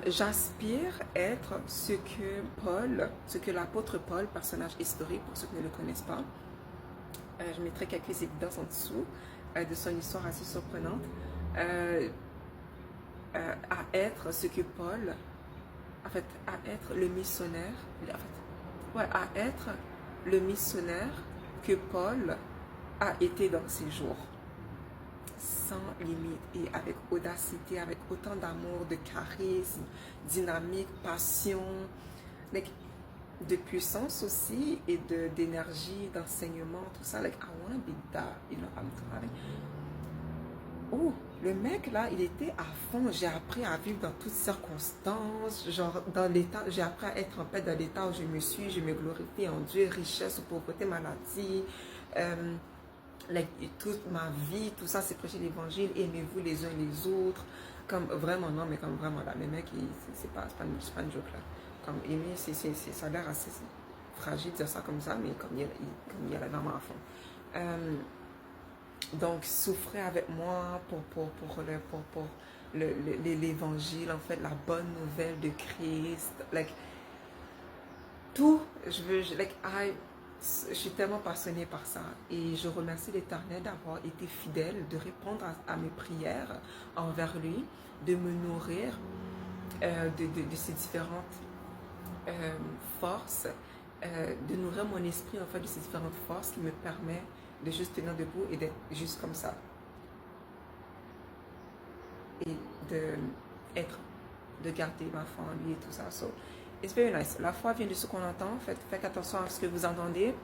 J'aspire être ce que l'apôtre Paul, personnage historique pour ceux qui ne le connaissent pas, je mettrai quelques évidences en dessous de son histoire assez surprenante, euh, à être ce que Paul, en fait, à être le missionnaire, en fait, ouais, à être le missionnaire que Paul a été dans ses jours, sans limite et avec audacité, avec autant d'amour, de charisme, dynamique, passion, like, de puissance aussi et d'énergie, d'enseignement, tout ça. Like, I wanna be that, you know, I'm trying. Oh, le mec là, il était à fond. J'ai appris à vivre dans toutes circonstances. Genre, dans l'état, j'ai appris à être en paix dans l'état où je me suis. Je me glorifie en Dieu, richesse ou pauvreté, maladie. Euh, like, toute ma vie, tout ça, c'est prêcher l'évangile. Aimez-vous les uns les autres. Comme vraiment, non, mais comme vraiment là. Les mecs, c'est pas une joke là. Comme aimer, ça a l'air assez fragile de dire ça comme ça, mais comme il y a vraiment à fond. Donc, souffrez avec moi pour l'évangile, en fait, la bonne nouvelle de Christ. Like, tout, je suis tellement passionnée par ça. Et je remercie l'Éternel d'avoir été fidèle, de répondre à mes prières envers lui, de me nourrir de ces différentes forces, de nourrir mon esprit, en fait, de ces différentes forces qui me permettent de juste tenir debout et d'être juste comme ça. Et de être, de garder ma foi en lui et tout ça. So, it's very nice. La foi vient de ce qu'on entend. Faites attention à ce que vous entendez,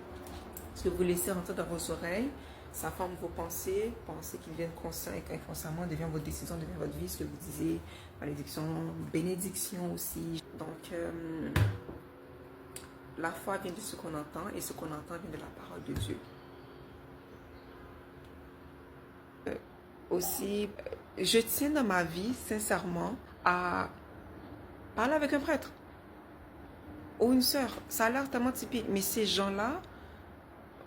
ce que vous laissez rentrer dans vos oreilles. Ça forme vos pensées, pensées qui deviennent conscientes et inconsciemment deviennent votre décision, deviennent votre vie, ce que vous disiez, malédiction, bénédiction aussi. Donc, la foi vient de ce qu'on entend et ce qu'on entend vient de la parole de Dieu. Aussi, je tiens dans ma vie, sincèrement, à parler avec un prêtre ou une sœur. Ça a l'air tellement typique, mais ces gens-là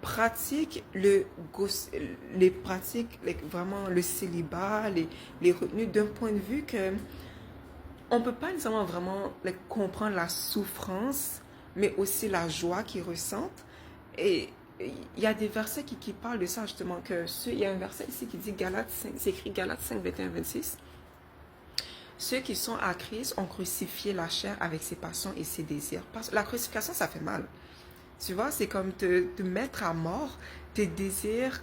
pratiquent les pratiques, vraiment le célibat, les retenues d'un point de vue que on ne peut pas nécessairement vraiment comprendre la souffrance, mais aussi la joie qu'ils ressentent. Et il y a des versets qui parlent de ça justement. Il y a un verset ici qui dit Galates 5, c'est écrit Galates 5, 21, 26. Ceux qui sont à Christ ont crucifié la chair avec ses passions et ses désirs. Parce que la crucifixion, ça fait mal. Tu vois, c'est comme te mettre à mort tes désirs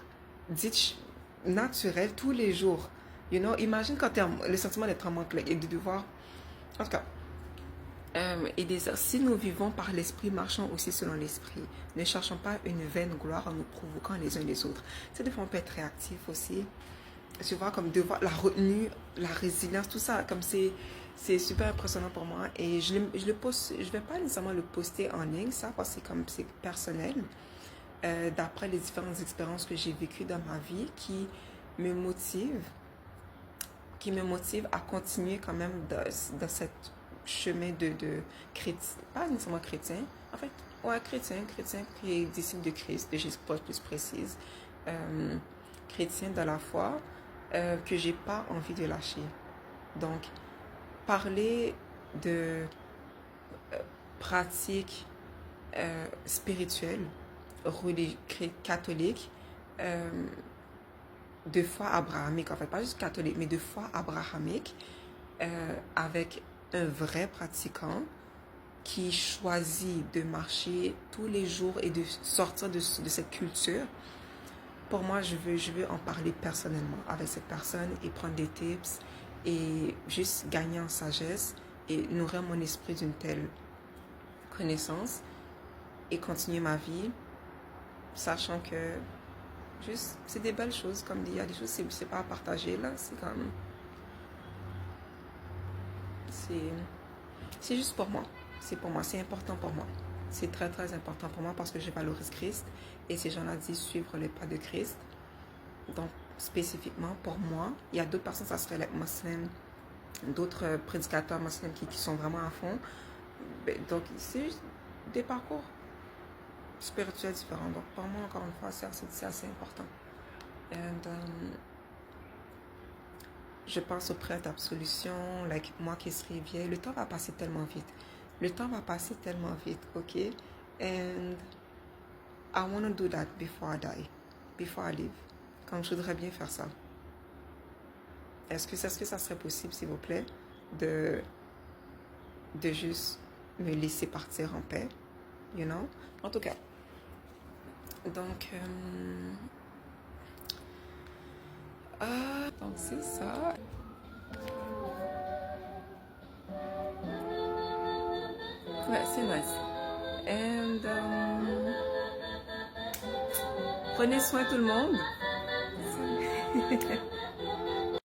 dits naturels tous les jours. You know, imagine quand tu as le sentiment d'être en manque et de devoir. En tout cas, et si nous vivons par l'esprit, marchons aussi selon l'esprit. Ne cherchons pas une vaine gloire en nous provoquant les uns les autres. C'est des fois on peut être réactif aussi. Tu vois, comme devoir la retenue, la résilience, tout ça, comme c'est super impressionnant pour moi. Et je le poste, je vais pas nécessairement le poster en ligne, ça, parce que c'est personnel. D'après les différentes expériences que j'ai vécues dans ma vie, me motivent, qui me motive à continuer quand même dans cette chemin de chrétien, pas nécessairement chrétien, en fait, ouais, chrétien qui est disciple de Christ, de Jésus plus précise, chrétien de la foi, que j'ai pas envie de lâcher. Donc, parler de pratiques spirituelles, catholiques, euh, de foi abrahamique, en fait, pas juste catholique, mais de foi abrahamique, avec un vrai pratiquant qui choisit de marcher tous les jours et de sortir de cette culture. Pour moi, je veux en parler personnellement avec cette personne et prendre des tips et juste gagner en sagesse et nourrir mon esprit d'une telle connaissance et continuer ma vie, sachant que juste, c'est des belles choses, comme il y a des choses, c'est pas à partager là, c'est comme, c'est juste pour moi, c'est pour moi, c'est important pour moi. C'est très très important pour moi parce que je valorise Christ et ces gens-là disent suivre les pas de Christ. Donc, spécifiquement pour moi, il y a d'autres personnes, ça serait les musulmans, d'autres prédicateurs musulmans qui sont vraiment à fond. Donc, c'est juste des parcours spirituels différents. Donc, pour moi, encore une fois, c'est assez important. And, je pense au prêtre absolution, like moi qui serai vieille, le temps va passer tellement vite. Le temps va passer tellement vite, ok? And I want to do that before I die, before I live. Comme je voudrais bien faire ça. Est-ce que ça serait possible, s'il vous plaît, de juste me laisser partir en paix, you know? En tout cas, donc, donc c'est ça. Ouais, c'est nice. And prenez soin tout le monde.